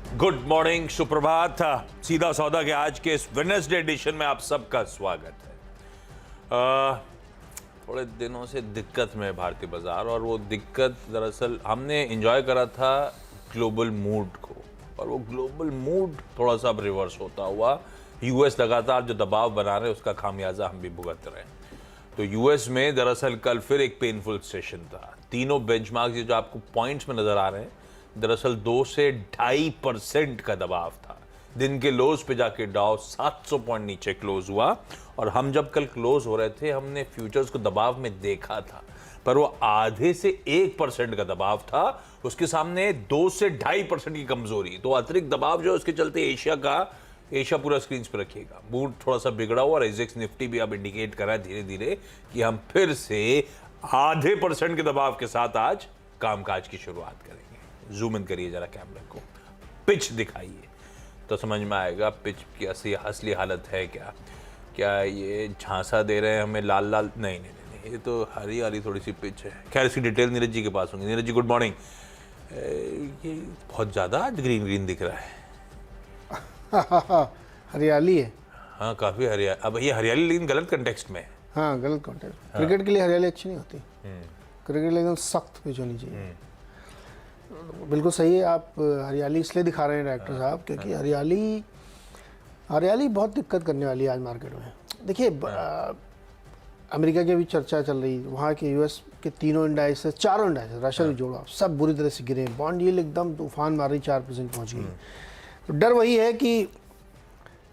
Good morning, सुप्रभात। सीधा सौदा के आज के इस वेडनेसडे एडिशन में आप सबका स्वागत है। थोड़े दिनों से दिक्कत में है भारतीय बाजार, और वो दिक्कत दरअसल हमने एंजॉय करा था ग्लोबल मूड को, और वो ग्लोबल मूड थोड़ा सा अब रिवर्स होता हुआ यूएस लगातार जो दबाव बना रहे हैं उसका खामियाजा हम भी भुगत रहे हैं। तो यूएस में दरअसल कल फिर एक पेनफुल सेशन था। तीनों बेंचमार्क जो आपको पॉइंट्स में नजर आ रहे हैं, दरअसल 2 से 2.5% का दबाव था। दिन के लोज पे जाके डाउ 700 पॉइंट नीचे क्लोज हुआ, और हम जब कल क्लोज हो रहे थे हमने फ्यूचर्स को दबाव में देखा था, पर वो आधे से 1% का दबाव था। उसके सामने 2 से 2.5% की कमजोरी, तो अतिरिक्त दबाव जो उसके चलते एशिया पूरा स्क्रीन पर रखिएगा। मूड थोड़ा सा बिगड़ा हुआ, एजेक्स निफ्टी भी अब इंडिकेट कर रहा है धीरे धीरे कि हम फिर से आधे % के दबाव के साथ आज कामकाज की शुरुआत करेंगे। जूम इन करिए जरा कैमरे को, पिच दिखाइए तो समझ में आएगा पिच की असली हालत है क्या ये झांसा दे रहे हैं हमें लाल लाल? नहीं, ये तो हरी हरी थोड़ी सी पिच है। खैर इसकी डिटेल नीरज जी के पास होंगी। Neeraj ji good morning. ये बहुत ज़्यादा आज ग्रीन दिख रहा है। हरियाली है। हाँ, काफ़ी हरियाली। अब ये हरियाली लेकिन गलत कंटेक्स्ट में है। हाँ, गलत कंटेक्स्ट। क्रिकेट के लिए हरियाली अच्छी नहीं होती। क्रिकेट के लिए एकदम सख्त पिच होनी चाहिए। बिल्कुल सही है। आप हरियाली इसलिए दिखा रहे हैं डायरेक्टर साहब क्योंकि हरियाली बहुत दिक्कत करने वाली है आज मार्केट में। देखिए, अमेरिका की भी चर्चा चल रही, वहाँ के यूएस के तीनों इंडाइस से 4 इंडाइस रशिया भी जोड़ा, सब बुरी तरह से गिरे। बॉन्ड यील्ड एकदम तूफान मार रही, 4% पहुँच गई। तो डर वही है कि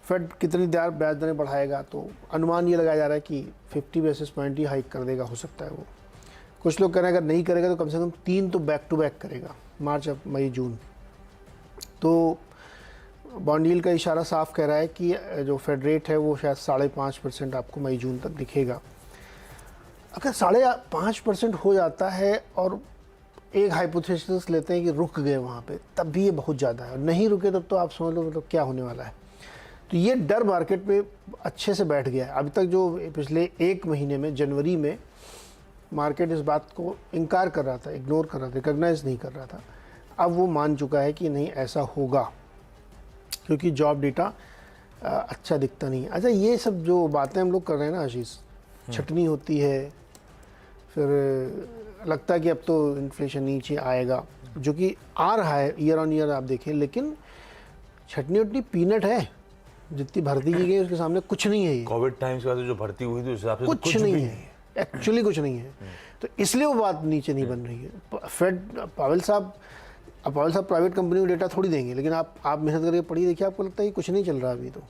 फेड कितनी देर ब्याज दरें बढ़ाएगा। तो अनुमान ये लगाया जा रहा है कि 50 बेसिस पॉइंट ही हाइक कर देगा, हो सकता है वो। कुछ लोग कह रहे हैं अगर नहीं करेगा तो कम से कम 3 तो बैक टू बैक करेगा, मार्च, मई, जून। तो बॉन्ड यील्ड का इशारा साफ कह रहा है कि जो फेड रेट है वो शायद 5.5% आपको मई जून तक दिखेगा। अगर 5.5% हो जाता है और एक हाइपोथेसिस लेते हैं कि रुक गए वहाँ पे, तब भी ये बहुत ज़्यादा है। और नहीं रुके तब तो आप समझ लो मतलब क्या होने वाला है। तो ये डर मार्केट में अच्छे से बैठ गया है। अभी तक जो पिछले 1 महीने में, जनवरी में, मार्केट इस बात को इनकार कर रहा था, इग्नोर कर रहा था, रिकॉग्नाइज नहीं कर रहा था। अब वो मान चुका है कि नहीं ऐसा होगा, क्योंकि जॉब डेटा अच्छा दिखता नहीं है। अच्छा, ये सब जो बातें हम लोग कर रहे हैं ना आशीष, छटनी होती है, फिर लगता है कि अब तो इन्फ्लेशन नीचे आएगा, जो कि आ रहा है ईयर ऑन ईयर आप देखें, लेकिन छटनी उतनी पीनट है। जितनी भर्ती की गई उसके सामने कुछ नहीं है। कोविड टाइम्स के बाद जो भर्ती हुई थी उस हिसाब से कुछ नहीं है, एक्चुअली कुछ नहीं है। तो इसलिए वो बात नीचे नहीं बन रही है। फेड पावेल साहब प्राइवेट कंपनी को डेटा थोड़ी देंगे, लेकिन आप मेहनत करके पढ़िए, देखिए आपको लगता है कि कुछ नहीं चल रहा अभी। तो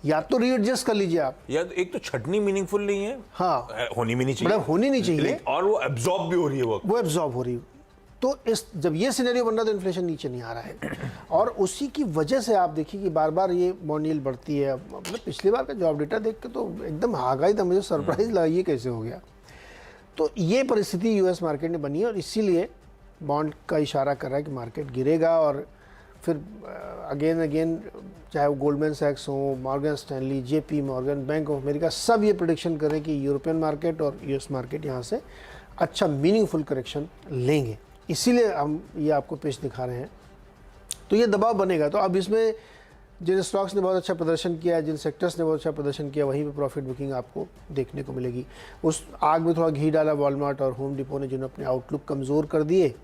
या तो रीएडजस्ट कर लीजिए आप, या तो एक तो छटनी मीनिंगफुल नहीं है। हाँ, होनी भी नहीं चाहिए, मतलब होनी नहीं चाहिए, और वो एब्जॉर्ब भी हो रही है। वो एब्जॉर्ब हो रही है। तो जब ये सिनेरियो बन रहा है तो इन्फ्लेशन नीचे नहीं आ रहा है। और उसी की वजह से आप देखिए कि बार बार ये बॉन्ड यील्ड बढ़ती है। मतलब पिछली बार का जॉब डेटा देख के तो एकदम हागा ही था, मुझे सरप्राइज लगा ये कैसे हो गया। तो ये परिस्थिति यूएस मार्केट ने बनी है, और इसीलिए बॉन्ड का इशारा कर रहा है कि मार्केट गिरेगा। और फिर अगेन चाहे वो गोल्डमैन सैक्स हो, Morgan Stanley, JP Morgan, bank of America, सब ये प्रेडिक्शन कर रहे हैं कि यूरोपियन मार्केट और यूएस मार्केट यहाँ से अच्छा मीनिंगफुल करेक्शन लेंगे। इसीलिए हम ये आपको पेश दिखा रहे हैं। तो ये दबाव बनेगा। तो अब इसमें जिन स्टॉक्स ने बहुत अच्छा प्रदर्शन किया, जिन सेक्टर्स ने बहुत अच्छा प्रदर्शन किया, वहीं पे प्रॉफिट बुकिंग आपको देखने को मिलेगी। उस आग में थोड़ा घी डाला वॉलमार्ट और होम डिपो ने, जिन्होंने अपने आउटलुक कमज़ोर कर दिए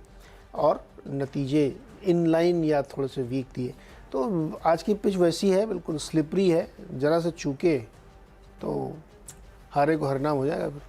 और नतीजे इन लाइन या थोड़े से वीक दिए। तो आज की पिच वैसी है, बिल्कुल स्लिपरी है। ज़रा से चूके तो हारे को हरनाम हो जाएगा फिर।